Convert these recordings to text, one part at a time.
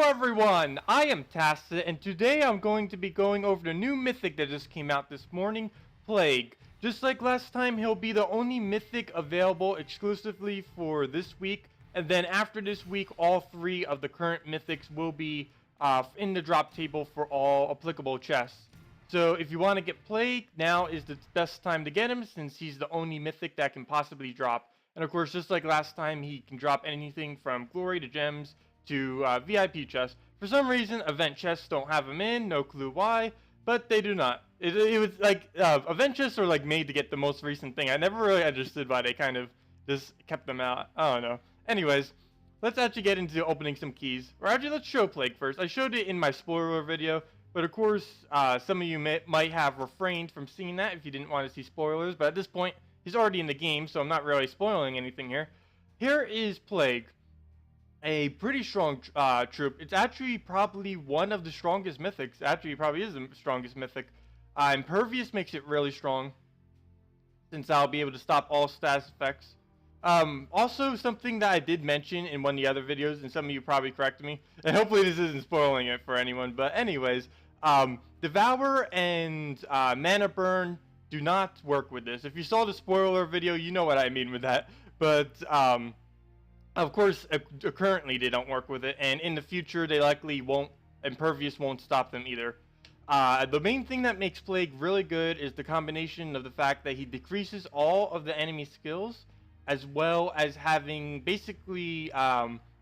everyone, I am Tacet, and today I'm going to be going over the new mythic that just came out this morning, Plague. Just like last time, he'll be the only mythic available exclusively for this week, and then after this week, all three of the current mythics will be in the drop table for all applicable chests. So if you want to get Plague, now is the best time to get him, since he's the only mythic that can possibly drop. And of course, just like last time, he can drop anything from glory to gems to VIP chests. For some reason, event chests don't have them in, no clue why, but they do not. It was like, event chests are like made to get the most recent thing. I never really understood why they kind of just kept them out. I don't know. Anyways, let's actually get into opening some keys. Or actually, let's show Plague first. I showed it in my spoiler video, but of course, some of you might have refrained from seeing that if you didn't want to see spoilers, but at this point, he's already in the game, so I'm not really spoiling anything here. Here is Plague. A pretty strong troop. It's actually probably one of the strongest mythics. Actually, it probably is the strongest mythic. Impervious makes it really strong, since I'll be able to stop all status effects. Also, something that I did mention in one of the other videos, and some of you probably corrected me, and hopefully this isn't spoiling it for anyone, but anyways, Devour and Mana Burn do not work with this. If you saw the spoiler video, you know what I mean with that, but of course, currently they don't work with it, and in the future they likely won't. Impervious won't stop them either. The main thing that makes Plague really good is the combination of the fact that he decreases all of the enemy skills, as well as having basically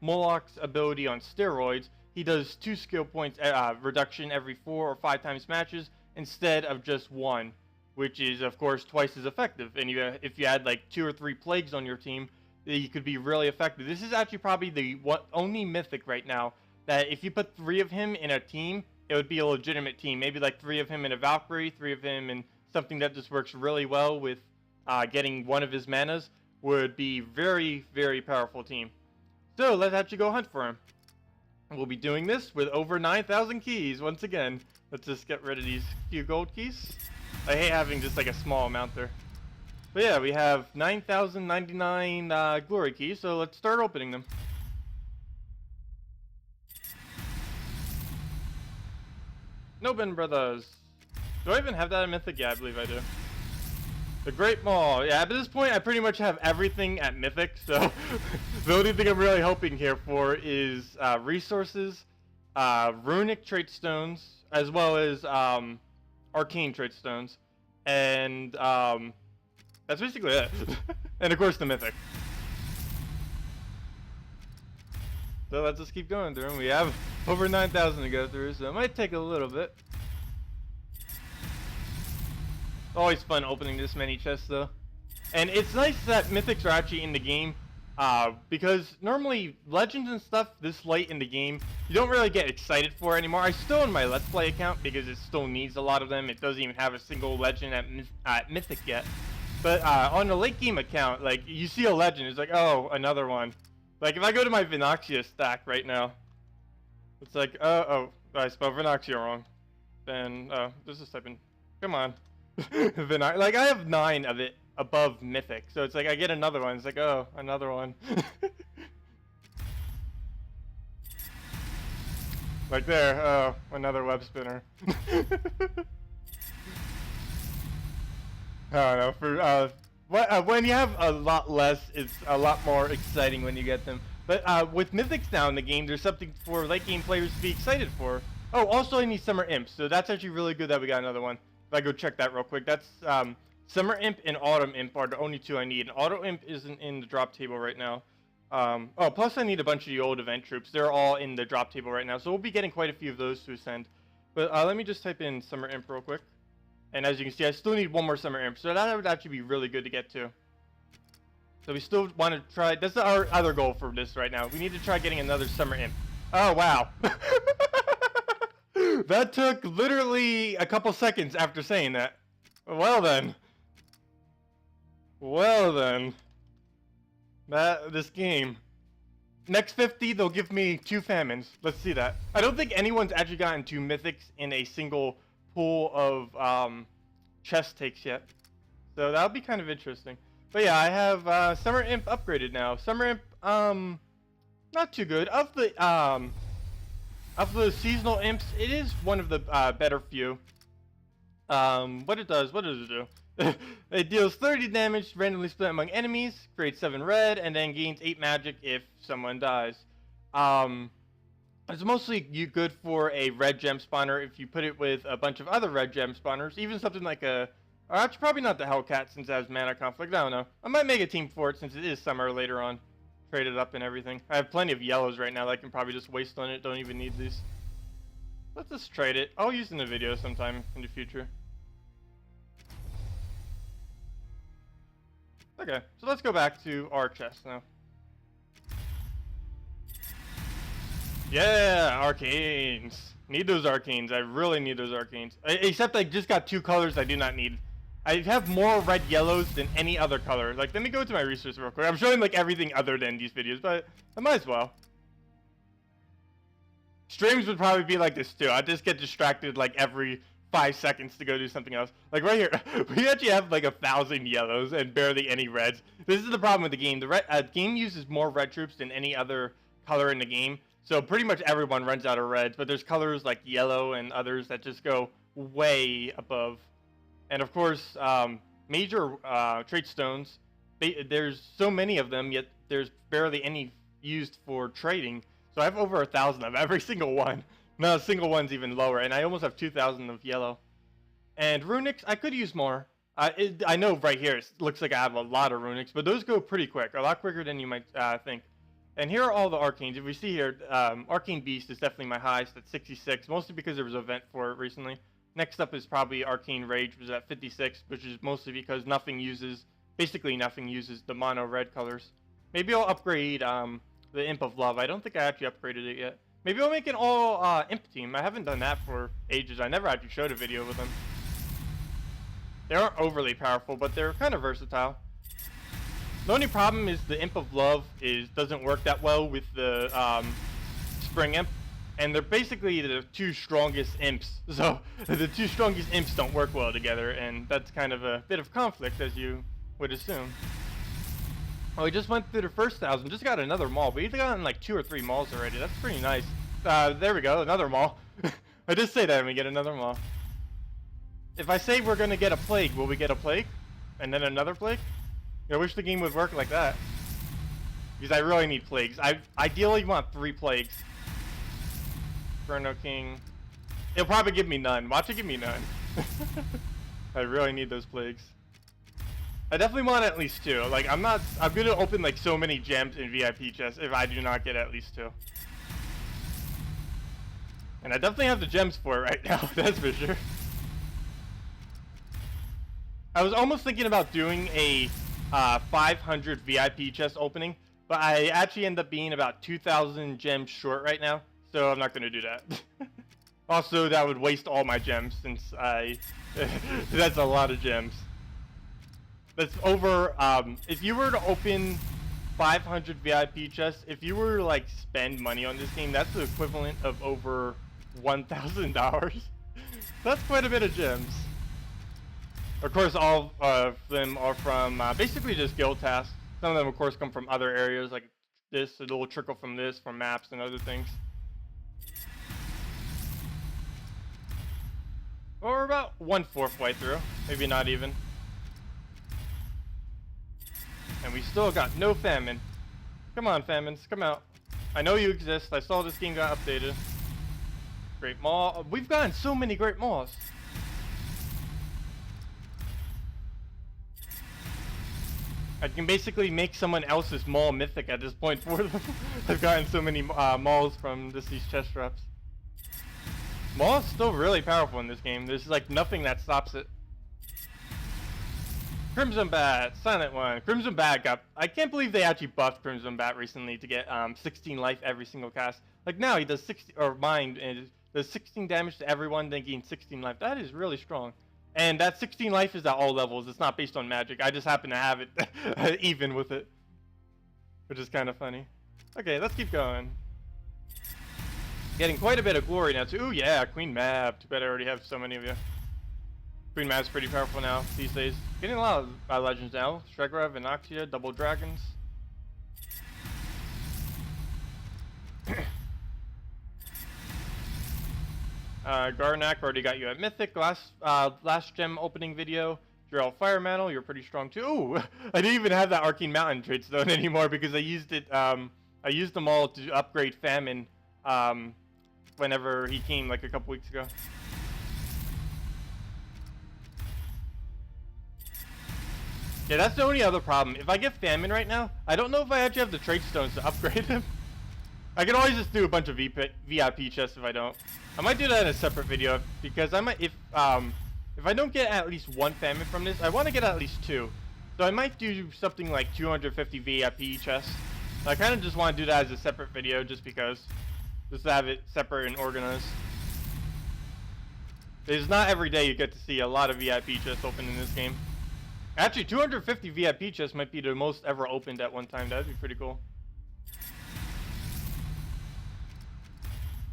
Moloch's ability on steroids. He does 2 skill points reduction every 4 or 5 times matches instead of just 1, which is of course twice as effective. And if you had like 2 or 3 plagues on your team, you could be really effective. This is actually probably the only mythic right now that if you put 3 of him in a team, it would be a legitimate team. Maybe like 3 of him in a Valkyrie, 3 of him in something that just works really well with getting one of his manas, would be very, very powerful team. So let's actually go hunt for him. We'll be doing this with over 9,000 keys once again. Let's just get rid of these few gold keys. I hate having just like a small amount there. But yeah, we have 9,099 glory keys, so let's start opening them. Nobin Brothers. Do I even have that in Mythic? Yeah, I believe I do. The Great Maul. Yeah, at this point, I pretty much have everything at Mythic, so the only thing I'm really hoping here for is resources, runic trait stones, as well as arcane trait stones, and that's basically it. And of course the mythic. So let's just keep going through them. We have over 9,000 to go through, so it might take a little bit. Always fun opening this many chests though. And it's nice that mythics are actually in the game, because normally legends and stuff this late in the game, you don't really get excited for anymore. I still own my Let's Play account because it still needs a lot of them. It doesn't even have a single legend at Mythic yet. But on the late game account, like, you see a legend, it's like, oh, another one. Like, if I go to my Vinoxia stack right now, it's like, oh, I spelled Vinoxia wrong. Then, this is typing, come on. Like, I have 9 of it above Mythic, so it's like, I get another one, it's like, oh, another one. Like there, oh, another web spinner. I don't know, for, when you have a lot less, it's a lot more exciting when you get them. But with Mythics now in the game, there's something for late game players to be excited for. Oh, also I need Summer Imps, so that's actually really good that we got another one. If I go check that real quick, that's Summer Imp and Autumn Imp are the only 2 I need. And Autumn Imp isn't in the drop table right now. Oh, plus I need a bunch of the old event troops. They're all in the drop table right now, so we'll be getting quite a few of those to ascend. But let me just type in Summer Imp real quick. And as you can see, I still need 1 more Summer Imp, so that would actually be really good to get to. So we still want to try, that's our other goal for this right now. We need to try getting another Summer Imp. Oh, wow. That took literally a couple seconds after saying that. Well then. Well then. This game. Next 50, they'll give me 2 famines. Let's see that. I don't think anyone's actually gotten 2 mythics in a single pool of chest takes yet. So that'll be kind of interesting. But yeah, I have Summer Imp upgraded now. Summer Imp, not too good. Of the Of the seasonal imps, it is one of the better few. What does it do? It deals 30 damage, randomly split among enemies, creates 7 red, and then gains 8 magic if someone dies. It's mostly good for a red gem spawner if you put it with a bunch of other red gem spawners, even something like a... Or actually, probably not the Hellcat since it has mana conflict, I don't know. I might make a team for it since it is summer later on. Trade it up and everything. I have plenty of yellows right now that I can probably just waste on it, don't even need these. Let's just trade it. I'll use it in a video sometime in the future. Okay, so let's go back to our chest now. Yeah, arcanes. Need those arcanes. I really need those arcanes. Except I just got 2 colors I do not need. I have more red yellows than any other color. Like, let me go to my resource real quick. I'm showing like everything other than these videos, but I might as well. Streams would probably be like this too. I just get distracted like every 5 seconds to go do something else. Like right here, we actually have like 1,000 yellows and barely any reds. This is the problem with the game. The game uses more red troops than any other color in the game. So pretty much everyone runs out of reds, but there's colors like yellow and others that just go way above. And of course, major trait stones, there's so many of them, yet there's barely any used for trading. So I have over 1,000 of every single one. Not a single one's even lower, and I almost have 2,000 of yellow. And runics, I could use more. I know right here it looks like I have a lot of runics, but those go pretty quick, a lot quicker than you might think. And here are all the arcanes. If we see here, Arcane Beast is definitely my highest at 66, mostly because there was an event for it recently. Next up is probably Arcane Rage, which is at 56, which is mostly because basically nothing uses the mono red colors. Maybe I'll upgrade the Imp of Love. I don't think I actually upgraded it yet. Maybe I'll make an all Imp team. I haven't done that for ages. I never actually showed a video with them. They aren't overly powerful, but they're kind of versatile. The only problem is the Imp of Love doesn't work that well with the Spring Imp. And they're basically the 2 strongest imps. So the 2 strongest imps don't work well together, and that's kind of a bit of conflict, as you would assume. Oh, we just went through the first 1,000. Just got another mall. We've gotten like 2 or 3 malls already. That's pretty nice. There we go, another mall. I just say that and we get another mall. If I say we're gonna get a plague, will we get a plague? And then another plague? I wish the game would work like that. Because I really need plagues. I ideally want 3 plagues. Inferno King. It'll probably give me none. Watch it give me none. I really need those plagues. I definitely want at least 2. Like, I'm gonna open like so many gems in VIP chests if I do not get at least 2. And I definitely have the gems for it right now, that's for sure. I was almost thinking about doing a 500 VIP chest opening, but I actually end up being about 2,000 gems short right now. So I'm not going to do that. Also, that would waste all my gems since that's a lot of gems. That's over, if you were to open 500 VIP chests, if you were to like spend money on this game, that's the equivalent of over $1,000. That's quite a bit of gems. Of course, all of them are from basically just guild tasks. Some of them, of course, come from other areas like this, a little trickle from this, from maps and other things. Well, we're about 1/4 way through, maybe not even. And we still got no famine. Come on, famines, come out. I know you exist. I saw this game got updated. Great Mall. We've gotten so many great malls. I can basically make someone else's mall mythic at this point for them. I've gotten so many malls from these chest drops. Maul is still really powerful in this game. There's like nothing that stops it. Crimson Bat, Silent One. Crimson Bat got... I can't believe they actually buffed Crimson Bat recently to get 16 life every single cast. Like now he does 60, or mine, and does 16 damage to everyone, then gains 16 life. That is really strong. And that 16 life is at all levels. It's not based on magic. I just happen to have it even with it. Which is kind of funny. Okay, let's keep going. Getting quite a bit of glory now too. Ooh yeah, Queen Mab. Too bad I already have so many of you. Queen Mab's pretty powerful now these days. Getting a lot of legends now. Shregra, Vinoxia, Double Dragons. Garnak already got you at Mythic. Last gem opening video. Drill Fire Mantle, you're pretty strong too. Ooh, I didn't even have that Arcane Mountain trade stone anymore because I used it. I used them all to upgrade Famine. Whenever he came like a couple weeks ago. Yeah, that's the only other problem. If I get Famine right now, I don't know if I actually have the trade stones to upgrade him. I can always just do a bunch of VIP chests if I don't. I might do that in a separate video because I might, if I don't get at least one Famine from this, I want to get at least two. So I might do something like 250 VIP chests. I kind of just want to do that as a separate video just because. Just to have it separate and organized. It's not every day you get to see a lot of VIP chests open in this game. Actually, 250 VIP chests might be the most ever opened at one time. That'd be pretty cool.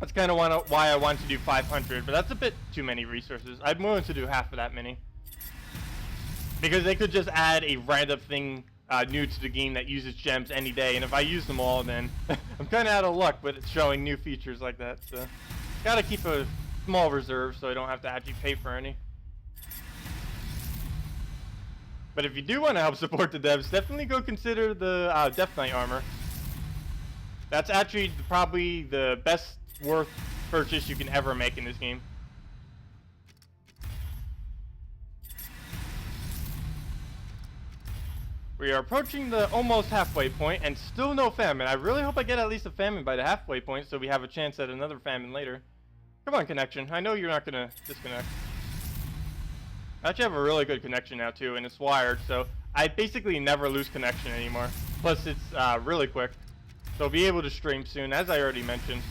That's kind of why I want to do 500, but that's a bit too many resources. I'm willing to do half of that many. Because they could just add a random thing new to the game that uses gems any day, and if I use them all, then I'm kind of out of luck with it showing new features like that. So, gotta keep a small reserve so I don't have to actually pay for any. But if you do want to help support the devs, definitely go consider the Death Knight armor. That's actually probably the best worth purchase you can ever make in this game. We are approaching the almost halfway point and still no Famine. I really hope I get at least a Famine by the halfway point so we have a chance at another Famine later. Come on, connection. I know you're not going to disconnect. I actually have a really good connection now too, and it's wired, so I basically never lose connection anymore. Plus it's really quick. So I'll be able to stream soon, as I already mentioned.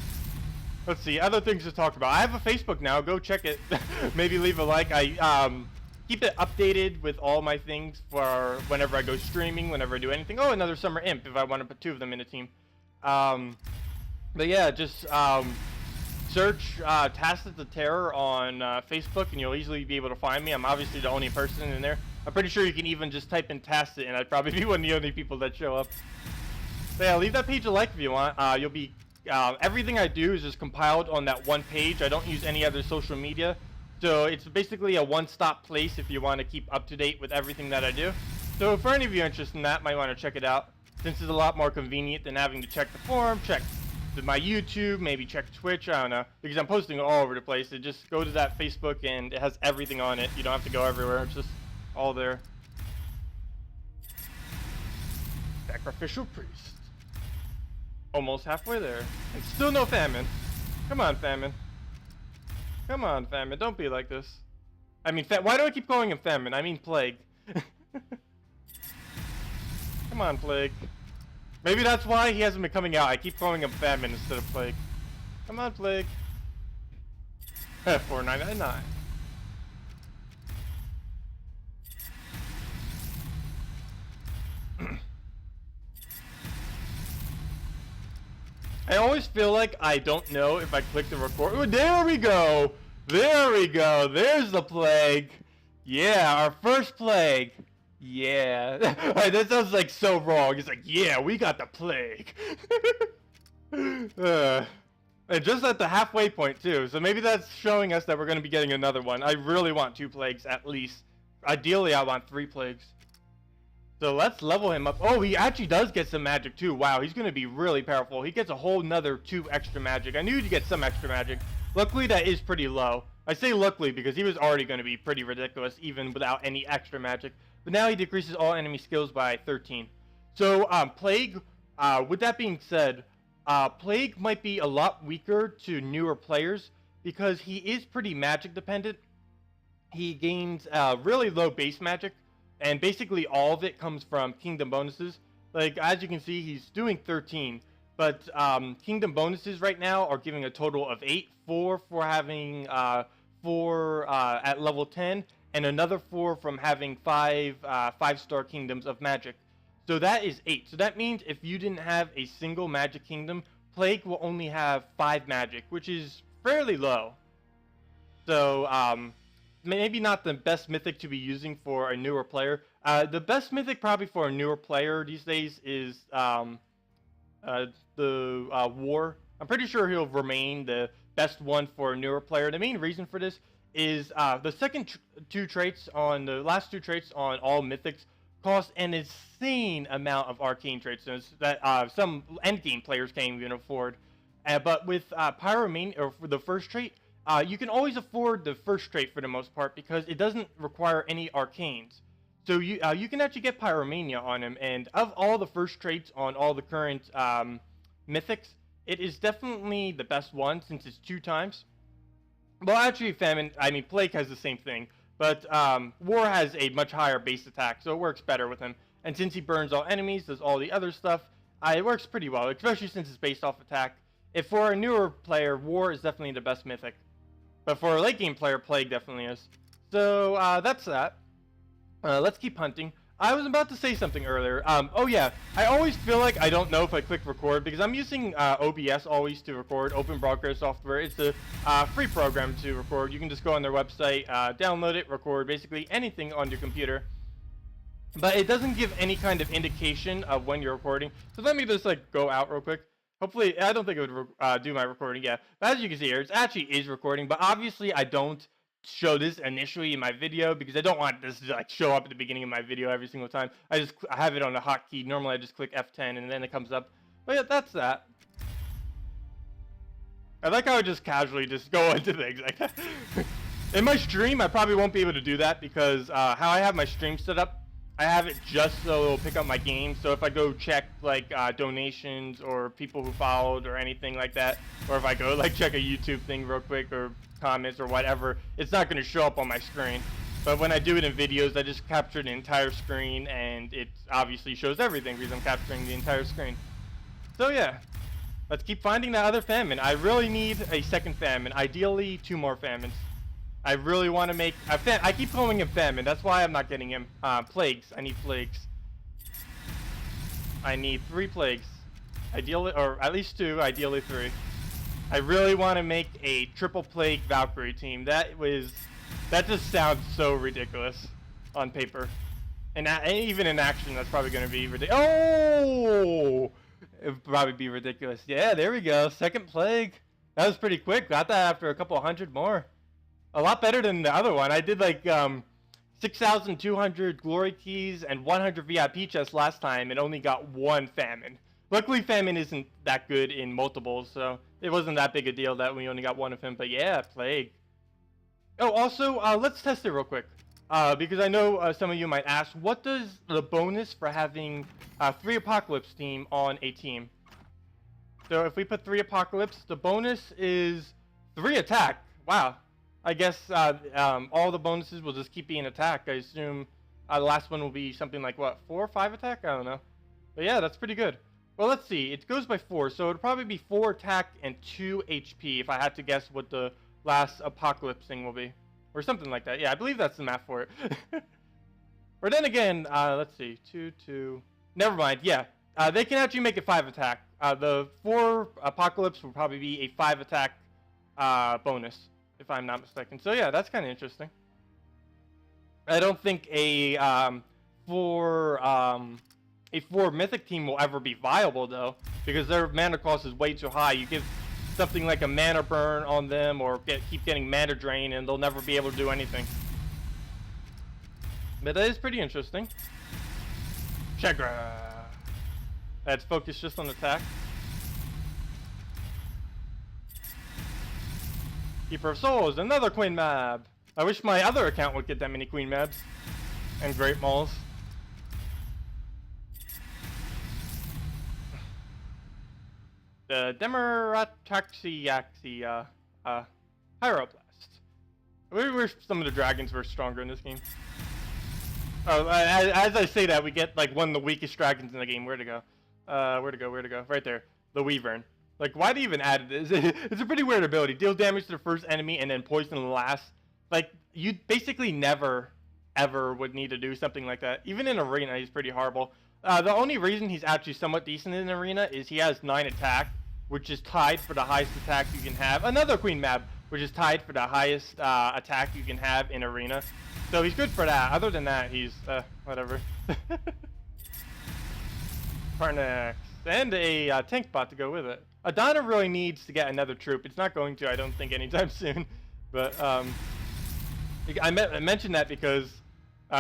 Let's see, other things to talk about. I have a Facebook now. Go check it. Maybe leave a like. I keep it updated with all my things for whenever I go streaming, whenever I do anything. Oh, another Summer Imp if I want to put two of them in a team. But yeah, just search Tacet the Terror on Facebook and you'll easily be able to find me. I'm obviously the only person in there. I'm pretty sure you can even just type in Tacet and I'd probably be one of the only people that show up. So yeah, leave that page a like if you want. You'll be everything I do is just compiled on that one page. I don't use any other social media. So it's basically a one-stop place if you want to keep up to date with everything that I do. So for any of you interested in that, might want to check it out. Since it's a lot more convenient than having to check the forum, check my YouTube, maybe check Twitch, I don't know. Because I'm posting it all over the place. So just go to that Facebook and it has everything on it. You don't have to go everywhere. It's just all there. Sacrificial Priest. Almost halfway there. And still no Famine. Come on, Famine. Come on, Famine. Don't be like this. I mean, why do I keep calling him Famine? I mean Plague. Come on, Plague. Maybe that's why he hasn't been coming out. I keep calling him Famine instead of Plague. Come on, Plague. 4999. I always feel like I don't know if I click the record. Ooh, there we go. There we go. There's the Plague. Yeah, our first Plague. Yeah. That sounds like so wrong. It's like, yeah, we got the Plague. And just at the halfway point too. So maybe that's showing us that we're going to be getting another one. I really want 2 Plagues at least. Ideally, I want 3 Plagues. So let's level him up. Oh, he actually does get some magic too. Wow, he's going to be really powerful. He gets a whole nother 2 extra magic. I knew he'd get some extra magic. Luckily, that is pretty low. I say luckily because he was already going to be pretty ridiculous even without any extra magic. But now he decreases all enemy skills by 13. So, Plague, with that being said, Plague might be a lot weaker to newer players because he is pretty magic dependent. He gains really low base magic. And basically all of it comes from kingdom bonuses. Like, as you can see, he's doing 13. But kingdom bonuses right now are giving a total of 8. 4 for having 4 at level 10. And another 4 from having 5 5-star kingdoms of magic. So that is 8. So that means if you didn't have a single magic kingdom, Plague will only have 5 magic, which is fairly low. So, maybe not the best mythic to be using for a newer player. The best mythic probably for a newer player these days is the War. I'm pretty sure he'll remain the best one for a newer player. The main reason for this is the second two traits on the last two traits on all mythics cost an insane amount of arcane traits that some endgame players can't even afford. But with Pyromania, or for the first trait, you can always afford the first trait for the most part because it doesn't require any arcanes. So you can actually get Pyromania on him, and of all the first traits on all the current mythics, it is definitely the best one since it's 2 times. Well, actually, Plague has the same thing, but War has a much higher base attack, so it works better with him. And since he burns all enemies, does all the other stuff, it works pretty well, especially since it's based off attack. If for a newer player, War is definitely the best mythic. But for a late game player, Plague definitely is. So that's that. Let's keep hunting. I was about to say something earlier. Oh yeah, I always feel like I don't know if I click record because I'm using OBS always to record, Open Broadcast Software. It's a free program to record. You can just go on their website, download it, record basically anything on your computer. But it doesn't give any kind of indication of when you're recording. So let me just like go out real quick. Hopefully, I don't think it would do my recording, yeah. But as you can see here, it actually is recording, but obviously I don't show this initially in my video because I don't want this to like show up at the beginning of my video every single time. I have it on the hotkey. Normally I just click F10 and then it comes up. But yeah, that's that. I like how I just casually just go into things like that. In my stream, I probably won't be able to do that because how I have my stream set up, I have it just so it'll pick up my game. So if I go check like donations or people who followed or anything like that, or if I go like check a YouTube thing real quick or comments or whatever, it's not going to show up on my screen. But when I do it in videos, I just capture the entire screen and it obviously shows everything because I'm capturing the entire screen. So yeah, let's keep finding that other famine. I really need a second famine, ideally 2 more famines. I really want to make I keep calling him famine. That's why I'm not getting him. Plagues. I need plagues. I need 3 plagues. Ideally, or at least 2. Ideally 3. I really want to make a triple plague Valkyrie team. That just sounds so ridiculous on paper, and even in action, that's probably going to be ridiculous. Oh, it'd probably be ridiculous. Yeah, there we go. Second plague. That was pretty quick. Got that after a couple hundred more. A lot better than the other one. I did like 6,200 glory keys and 100 VIP chests last time and only got 1 famine. Luckily, famine isn't that good in multiples, so it wasn't that big a deal that we only got 1 of him. But yeah, plague. Oh, also, let's test it real quick. Because I know some of you might ask, what does the bonus for having 3 Apocalypse team on a team? So if we put 3 Apocalypse, the bonus is 3 attack. Wow. I guess all the bonuses will just keep being attack. I assume the last one will be something like, what, 4 or 5 attack? I don't know. But yeah, that's pretty good. Well, let's see. It goes by 4, so it'll probably be 4 attack and 2 HP if I had to guess what the last Apocalypse thing will be. Or something like that. Yeah, I believe that's the math for it. Or then again, let's see. 2, 2. Never mind. Yeah, they can actually make it 5 attack. The 4 Apocalypse will probably be a 5 attack bonus, if I'm not mistaken. So yeah, that's kind of interesting. I don't think a 4 mythic team will ever be viable though, because their mana cost is way too high. You give something like a mana burn on them, or keep getting mana drain, and they'll never be able to do anything. But that is pretty interesting. Chagra. Let's focus just on attack. Keeper of Souls, another Queen Mab. I wish my other account would get that many Queen Mabs and Great Malls. The Demerataxiaxi Pyroblast. I wish some of the dragons were stronger in this game. Oh, as I say that, we get like one of the weakest dragons in the game. Where'd it go? Where'd it go? Where'd it go? Right there. The Weavern. Like, why do you even add this? It's a pretty weird ability. Deal damage to the first enemy and then poison the last. Like, you basically never, ever would need to do something like that. Even in Arena, he's pretty horrible. The only reason he's actually somewhat decent in Arena is he has 9 attack, which is tied for the highest attack you can have. Another Queen Mab, which is tied for the highest attack you can have in Arena. So he's good for that. Other than that, he's, whatever. Partner X. and a tank bot to go with it. Adana really needs to get another troop. It's not going to, I don't think, anytime soon. But I mentioned that because,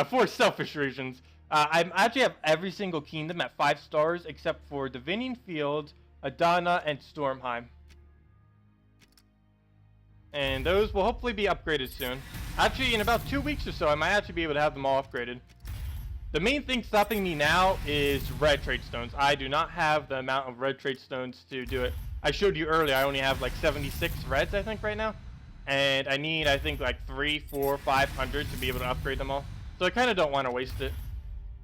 for selfish reasons, I actually have every single kingdom at 5 stars except for Divinian Field, Adana, and Stormheim. And those will hopefully be upgraded soon. Actually, in about 2 weeks or so, I might actually be able to have them all upgraded. The main thing stopping me now is red trade stones. I do not have the amount of red trade stones to do it. I showed you earlier, I only have like 76 reds, I think, right now. And I need, I think, like 3, 4, 500 to be able to upgrade them all. So I kind of don't want to waste it.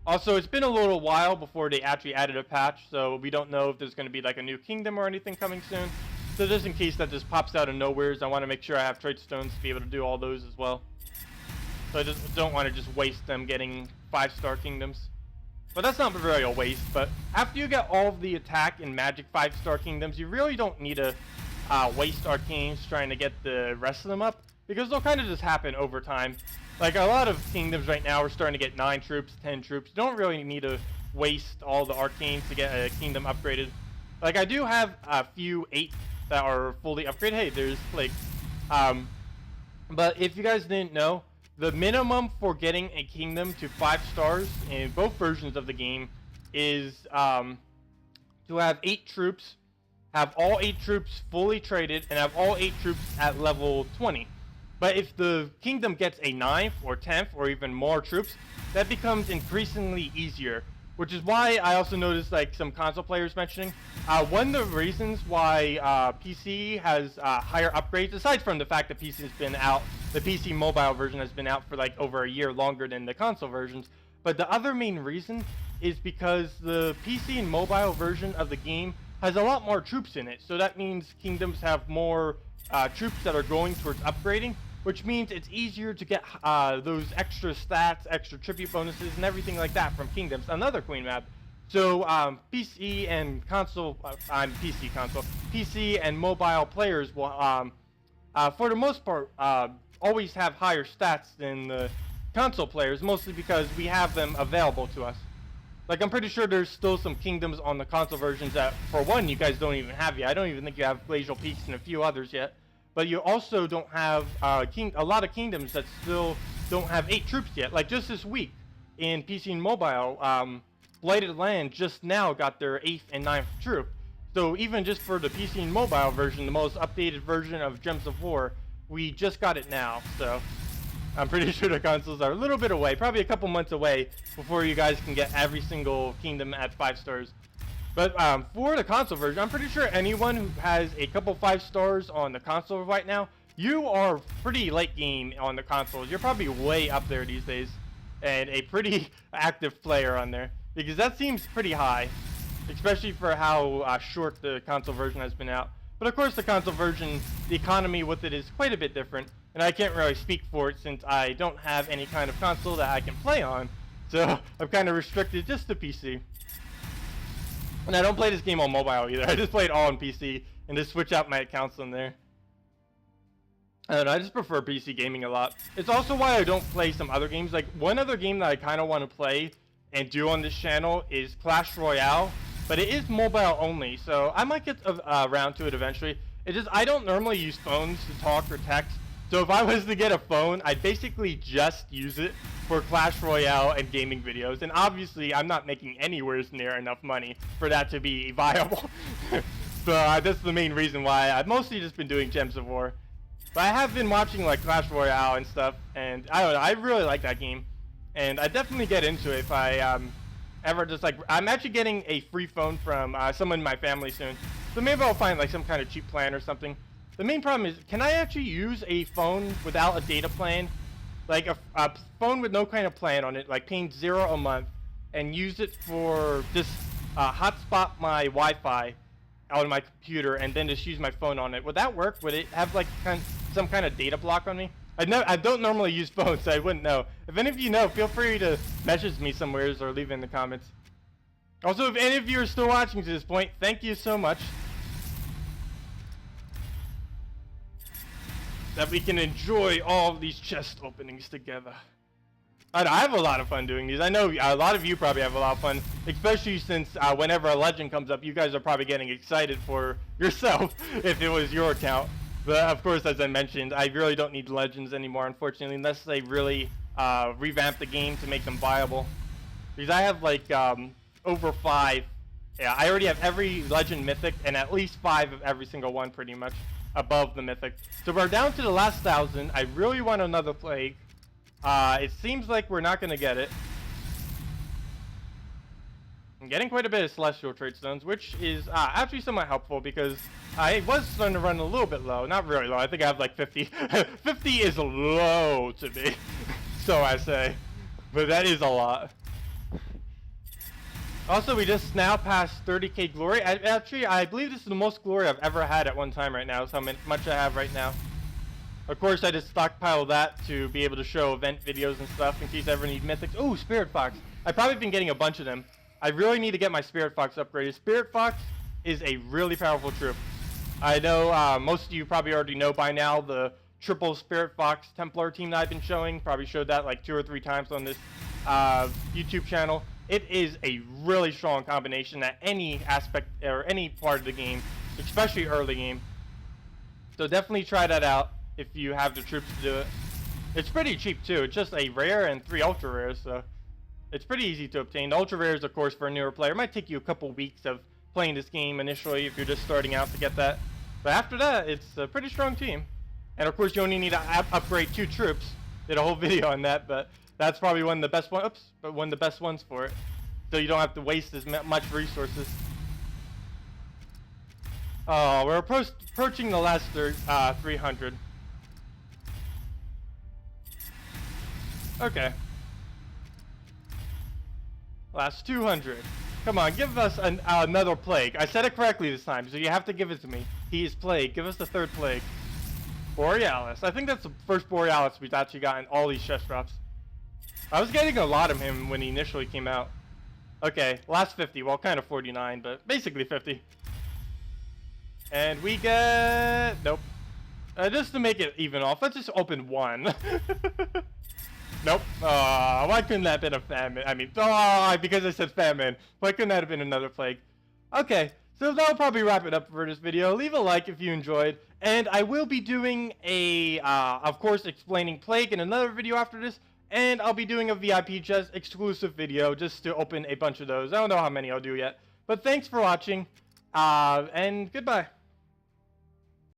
Also, it's been a little while before they actually added a patch, so we don't know if there's going to be like a new kingdom or anything coming soon. So just in case that just pops out of nowheres, I want to make sure I have trade stones to be able to do all those as well. So I just don't want to just waste them getting 5-star kingdoms. But that's not really a waste, but after you get all of the attack and magic 5-star kingdoms, you really don't need to waste arcanes trying to get the rest of them up, because they'll kind of just happen over time. Like a lot of kingdoms right now are starting to get 9 troops, 10 troops. You don't really need to waste all the arcanes to get a kingdom upgraded. Like I do have a few 8 that are fully upgraded. Hey, there's Plague. But if you guys didn't know, the minimum for getting a kingdom to 5 stars in both versions of the game is to have 8 troops, have all 8 troops fully traded, and have all 8 troops at level 20. But if the kingdom gets a 9th or 10th or even more troops, that becomes increasingly easier. Which is why I also noticed like some console players mentioning one of the reasons why PC has higher upgrades, aside from the fact that PC has been out, the PC mobile version has been out for like over a year longer than the console versions. But the other main reason is because the PC and mobile version of the game has a lot more troops in it. So that means kingdoms have more troops that are going towards upgrading, which means it's easier to get those extra stats, extra tribute bonuses, and everything like that from kingdoms. Another queen map. So PC and console, PC and mobile players will, for the most part, always have higher stats than the console players, mostly because we have them available to us. Like, I'm pretty sure there's still some kingdoms on the console versions that, for one, you guys don't even have yet. I don't even think you have Glacial Peaks and a few others yet. But you also don't have a lot of kingdoms that still don't have 8 troops yet. Like just this week in PC and mobile, Blighted Land just now got their 8th and 9th troop. So even just for the PC and mobile version, the most updated version of Gems of War, we just got it now. So I'm pretty sure the consoles are a little bit away, probably a couple months away before you guys can get every single kingdom at 5 stars. But for the console version, I'm pretty sure anyone who has a couple 5 stars on the console right now, you are pretty late game on the consoles. You're probably way up there these days, and a pretty active player on there, because that seems pretty high, especially for how short the console version has been out. But of course, the console version, the economy with it is quite a bit different, and I can't really speak for it since I don't have any kind of console that I can play on, so I'm kind of restricted just to PC. And I don't play this game on mobile either. I just play it all on PC and just switch out my accounts on there. I don't know, I just prefer PC gaming a lot. It's also why I don't play some other games. Like, one other game that I kind of want to play and do on this channel is Clash Royale. But it is mobile only, so I might get around to it eventually. It just, I don't normally use phones to talk or text. So if I was to get a phone, I'd basically just use it for Clash Royale and gaming videos. And obviously, I'm not making anywhere near enough money for that to be viable. So that's the main reason why I've mostly just been doing Gems of War. But I have been watching like Clash Royale and stuff, and I don't know, I really like that game. And I definitely get into it if I ever just like, I'm actually getting a free phone from someone in my family soon. So maybe I'll find like some kind of cheap plan or something. The main problem is, can I actually use a phone without a data plan? Like a phone with no kind of plan on it, like paying $0 a month, and use it for just hotspot my Wi-Fi on my computer, and then just use my phone on it. Would that work? Would it have like some kind of data block on me? I don't normally use phones, so I wouldn't know. If any of you know, feel free to message me somewheres or leave it in the comments. Also, if any of you are still watching to this point, thank you so much. That we can enjoy all of these chest openings together. I have a lot of fun doing these. I know a lot of you probably have a lot of fun, especially since whenever a legend comes up, you guys are probably getting excited for yourself if it was your account. But of course, as I mentioned, I really don't need legends anymore, unfortunately, unless they really revamp the game to make them viable. Because I have like over 5. Yeah, I already have every legend mythic and at least 5 of every single one pretty much above the mythic. So we're down to the last 1,000. I really want another plague. It seems like we're not going to get it. I'm getting quite a bit of celestial trait stones, which is actually somewhat helpful because I was starting to run a little bit low. Not really low. I think I have like 50. 50 is low to me, so I say. But that is a lot. Also, we just now passed 30k glory. Actually, I believe this is the most glory I've ever had at one time right now. So how much I have right now. Of course, I just stockpile that to be able to show event videos and stuff in case I ever need mythics. Oh, Spirit Fox. I've probably been getting a bunch of them. I really need to get my Spirit Fox upgraded. Spirit Fox is a really powerful troop. I know most of you probably already know by now the triple Spirit Fox Templar team that I've been showing. Probably showed that like 2 or 3 times on this YouTube channel. It is a really strong combination at any aspect or any part of the game, especially early game. So definitely try that out if you have the troops to do it. It's pretty cheap too. It's just a rare and 3 ultra rares, so it's pretty easy to obtain. The ultra rares, of course, for a newer player, it might take you a couple weeks of playing this game initially if you're just starting out to get that. But after that, it's a pretty strong team. And of course, you only need to upgrade 2 troops. Did a whole video on that, but that's probably one of the best ones. But one of the best ones for it, so you don't have to waste as much resources. Oh, we're approaching the last 300. Okay. Last 200. Come on, give us another plague. I said it correctly this time, so you have to give it to me. He is plague. Give us the 3rd plague. Borealis. I think that's the first Borealis we've actually gotten all these chest drops. I was getting a lot of him when he initially came out. Okay, last 50. Well, kind of 49, but basically 50. And we get... Nope. Just to make it even off, let's just open 1. Nope. Why couldn't that have been a famine? I mean, because I said famine. Why couldn't that have been another plague? Okay, so that'll probably wrap it up for this video. Leave a like if you enjoyed. And I will be doing a, of course, explaining plague in another video after this. And I'll be doing a VIP chest exclusive video just to open a bunch of those. I don't know how many I'll do yet. But thanks for watching, and goodbye.